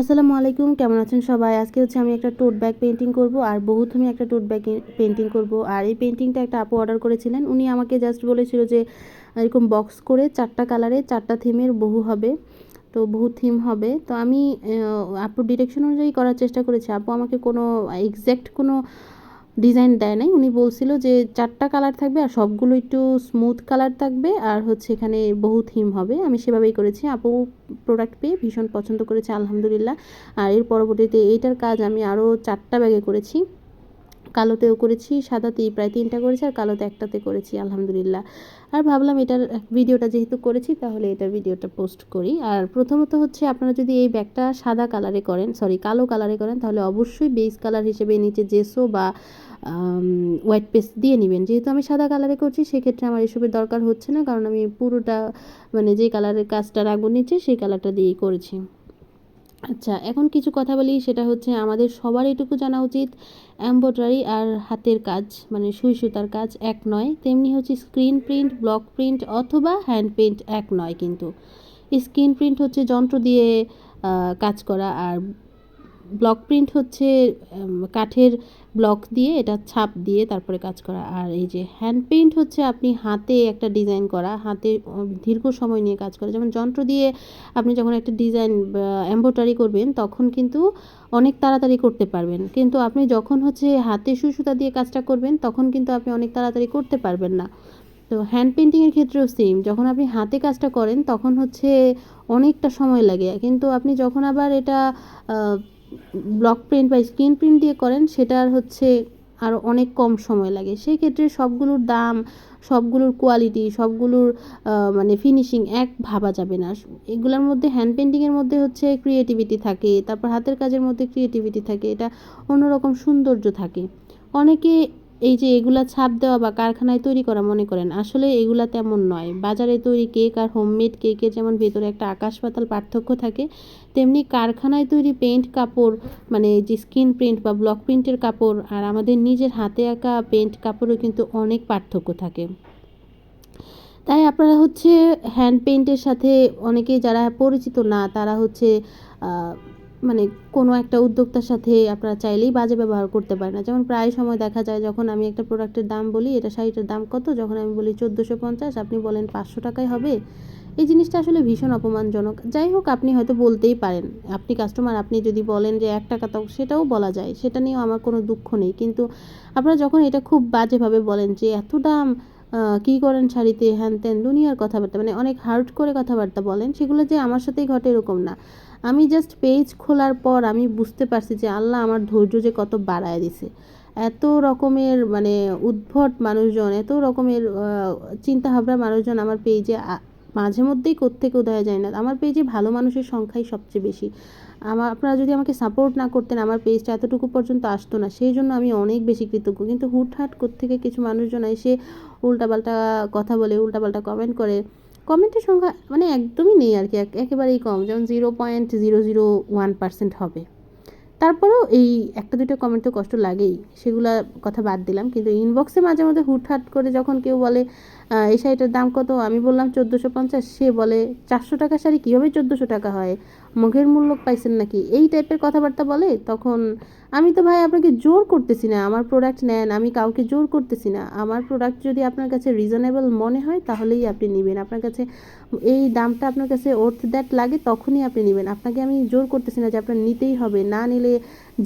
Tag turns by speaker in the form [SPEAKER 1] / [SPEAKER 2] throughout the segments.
[SPEAKER 1] আসসালামু আলাইকুম, কেমন আছেন সবাই? আজকে হচ্ছে আমি একটা টোট ব্যাগ পেইন্টিং করব আর বহুথমি একটা টোট ব্যাগ পেইন্টিং করব। আর এই পেইন্টিংটা একটা আপু অর্ডার করেছিলেন। উনি আমাকে জাস্ট বলেছিল যে এরকম বক্স করে 4টা কালারে 4টা থিমের বহু হবে, তো বহু থিম হবে। তো আমি আপুর ডিরেকশন অনুযায়ী করার চেষ্টা করেছি। আপু আমাকে কোনো এক্স্যাক্ট কোনো ডিজাইন দেয় নাই। উনি বলছিল যে 4টা কালার থাকবে আর সবগুলো একটু স্মুথ কালার থাকবে আর হচ্ছে এখানে বহু থিম হবে। আমি সেভাবেই করেছি। আপু প্রোডাক্ট পেয়ে ভীষণ পছন্দ করেছে আলহামদুলিল্লাহ। আর এর পরবর্তীতে এইটার কাজ আমি আরও 4টা ব্যাগে করেছি। কালোতেও করেছি, সাদাতেই প্রায় 3টা করেছি আর কালোতে একটাতে করেছি আলহামদুলিল্লাহ। আর ভাবলাম এটার ভিডিওটা যেহেতু করেছি তাহলে এটার ভিডিওটা পোস্ট করি। আর প্রথমত হচ্ছে আপনারা যদি এই ব্যাগটা সাদা কালারে করেন, কালো কালারে করেন, তাহলে অবশ্যই বেস কালার হিসেবে নিচে জেসো বা হোয়াইট পেস্ট দিয়ে নেবেন। যেহেতু আমি সাদা কালারে করছি সেক্ষেত্রে আমার এসবের দরকার হচ্ছে না, কারণ আমি পুরোটা মানে যে কালারের কাজটা রাখবো নিচে সেই কালারটা দিয়েই করেছি। আচ্ছা, এখন কিছু কথা বলি, সেটা হচ্ছে আমাদের সবার এটুকু জানা উচিত এমব্রয়ডারি আর হাতের কাজ মানে সুই সুতার কাজ এক নয়, তেমনি হচ্ছে স্ক্রিন প্রিন্ট, ব্লক প্রিন্ট অথবা হ্যান্ড পেইন্ট এক নয়। কিন্তু স্ক্রিন প্রিন্ট হচ্ছে যন্ত্র দিয়ে কাজ করা, আর ব্লক প্রিন্ট হচ্ছে কাঠের ব্লক দিয়ে এটা ছাপ দিয়ে তারপরে কাজ করা। আর এই যে হ্যান্ড পেইন্ট হচ্ছে আপনি হাতে একটা ডিজাইন করা, হাতে দীর্ঘ সময় নিয়ে কাজ করা। যেমন যন্ত্র দিয়ে আপনি যখন একটা ডিজাইন এমব্রয়ডারি করবেন তখন কিন্তু অনেক তাড়াতাড়ি করতে পারবেন, কিন্তু আপনি যখন হচ্ছে হাতে সুই সুতা দিয়ে কাজটা করবেন তখন কিন্তু আপনি অনেক তাড়াতাড়ি করতে পারবেন না। তো হ্যান্ড পেইন্টিংয়ের ক্ষেত্রেও সেম, যখন আপনি হাতে কাজটা করেন তখন হচ্ছে অনেকটা সময় লাগে, কিন্তু আপনি যখন আবার এটা ব্লক প্রিন্ট বা স্ক্রিন প্রিন্ট দিয়ে করেন সেটার হচ্ছে আরও অনেক কম সময় লাগে। সেই ক্ষেত্রে সবগুলোর দাম, সবগুলোর কোয়ালিটি, সবগুলোর মানে ফিনিশিং এক ভাবা যাবে না। এগুলোর মধ্যে হ্যান্ড পেইন্টিংয়ের মধ্যে হচ্ছে ক্রিয়েটিভিটি থাকে, তারপর হাতের কাজের মধ্যে ক্রিয়েটিভিটি থাকে, এটা অন্যরকম সৌন্দর্য থাকে। অনেকে এই যে এগুলা ছাপ দেওয়া বা কারখানায় তৈরি করা মনে করেন, আসলে এগুলা তেমন নয়। বাজারে তৈরি কেক আর হোমমেড কেকের যেমন ভেতরে একটা আকাশ পাতাল পার্থক্য থাকে, তেমনি কারখানায় তৈরি পেইন্ট কাপড় মানে যে স্ক্রিন প্রিন্ট বা ব্লক প্রিন্টের কাপড় আর আমাদের নিজের হাতে আঁকা পেইন্ট কাপড়ও কিন্তু অনেক পার্থক্য থাকে। তাই আপনারা হচ্ছে হ্যান্ড পেইন্টের সাথে অনেকেই যারা পরিচিত না তারা হচ্ছে মানে কোনো একটা উদ্যোক্তার সাথে আপনারা চাইলেই বাজে ব্যবহার করতে পারেন না। যেমন প্রায় সময় দেখা যায় যখন আমি একটা প্রোডাক্টের দাম বলি, এটা শাড়িটার দাম কত, যখন আমি বলি 1450, আপনি বলেন 500 টাকায় হবে। এই জিনিসটা আসলে ভীষণ অপমানজনক। যাই হোক, আপনি হয়তো বলতেই পারেন, আপনি কাস্টমার, আপনি যদি বলেন যে 1 টাকা, তো সেটাও বলা যায়, সেটা নিয়েও আমার কোনো দুঃখ নেই। কিন্তু আপনারা যখন এটা খুব বাজেভাবে বলেন যে এত দাম, কী করেন শাড়িতে, হ্যান ত্যান দুনিয়ার কথাবার্তা মানে অনেক হার্ড করে কথাবার্তা বলেন, সেগুলো যে আমার সাথেই ঘটে এরকম না। আমি জাস্ট পেজ খোলার পর আমি বুঝতে পারছি যে আল্লাহ আমার ধৈর্য যে কত বাড়ায় দিছে। এত রকমের মানে উদ্ভট মানুষজন, এত রকমের চিন্তাভাবনা মানুষজন আমার পেজে মাঝে মধ্যেই কোত্থেকে উদয় যায় না। আমার পেজে ভালো মানুষের সংখ্যাই সবচেয়ে বেশি। আপনারা যদি আমাকে সাপোর্ট না করতেন আমার পেজটা এতটুকু পর্যন্ত আসতো না, সেই জন্য আমি অনেক বেশি কৃতজ্ঞ। কিন্তু হুটহাট কোত্থেকে কিছু মানুষজন এসে উল্টাপাল্টা কথা বলে, উল্টাপাল্টা কমেন্ট করে। কমেন্টের সংখ্যা মানে একদমই নেই আর কি, একেবারেই কম, যেমন 0.001% হবে। তারপরেও এই একটা দুটো কমেন্ট তো কষ্ট লাগেই, সেগুলা কথা বাদ দিলাম। কিন্তু ইনবক্সে মাঝে মধ্যে হুটহাট করে যখন কেউ বলে এই শাড়িটার দাম কত, আমি বললাম 1450, সে বলে 400 টাকা শাড়ি কীভাবে 1400 টাকা হয়, মুখের মূল্য পাইছেন নাকি, এই টাইপের কথাবার্তা বলে। তখন আমি তো ভাই আপনাকে জোর করতেছি না আমার প্রোডাক্ট নেন, আমি কাউকে জোর করতেছি না। আমার প্রোডাক্ট যদি আপনার কাছে রিজনেবল মনে হয় তাহলেই আপনি নেবেন, আপনার কাছে এই দামটা আপনার কাছে ওর্থ দ্যাট লাগে তখনই আপনি নেবেন। আপনাকে আমি জোর করতেছি না যে আপনার নিতেই হবে, না নিলে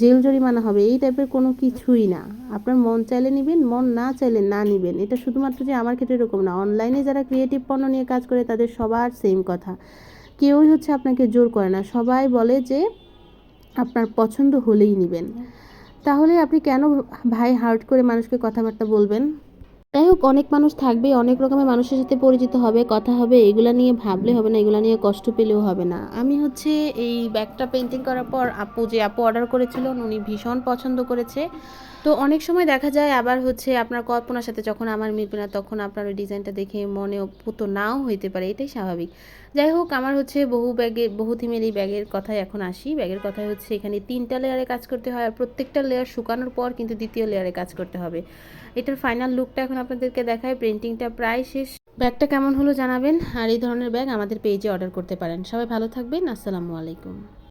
[SPEAKER 1] জেল জরিমানা হবে, এই টাইপের কোনো কিছুই না। আপনার মন চাইলে নেবেন, মন না চাইলে না নেবেন। এটা শুধুমাত্র যে আমার ক্ষেত্রে এরকম না, অনলাইনে যারা ক্রিয়েটিভ পণ্য নিয়ে কাজ করে তাদের সবার সেম কথা। কেউই হচ্ছে আপনাকে জোর করে না, সবাই বলে যে আপনার পছন্দ হলেই নেবেন। তাহলে আপনি কেন ভাই হার্ট করে মানুষকে কথাবার্তা বলবেন? যাই হোক, অনেক মানুষ থাকবে, অনেক রকমের মানুষের সাথে পরিচিত হবে, কথা হবে, এগুলা নিয়ে ভাবলে হবে না, এগুলা নিয়ে কষ্ট পেলেও হবে না। আমি হচ্ছে এই ব্যাগটা পেন্টিং করার পর আপু অর্ডার করেছিলেন উনি ভীষণ পছন্দ করেছে। তো অনেক সময় দেখা যায় আবার হচ্ছে আপনার কল্পনার সাথে যখন আমার মিলবে না তখন আপনার ওই ডিজাইনটা দেখে মনে পুত নাও হইতে পারে, এটাই স্বাভাবিক। যাই হোক, আমার হচ্ছে বহু থিমের এই ব্যাগের কথায় এখন আসি। ব্যাগের কথায় হচ্ছে এখানে 3টা লেয়ারে কাজ করতে হয়, আর প্রত্যেকটা লেয়ার শুকানোর পর কিন্তু দ্বিতীয় লেয়ারে কাজ করতে হবে। এটার ফাইনাল লুকটা এখন আপনাদেরকে দেখায়, প্রিন্টিংটা প্রায় শেষ। ব্যাগটা কেমন হলো জানাবেন, আর এই ধরনের ব্যাগ আমাদের পেজে অর্ডার করতে পারেন। সবাই ভালো থাকবেন, আসসালামু আলাইকুম।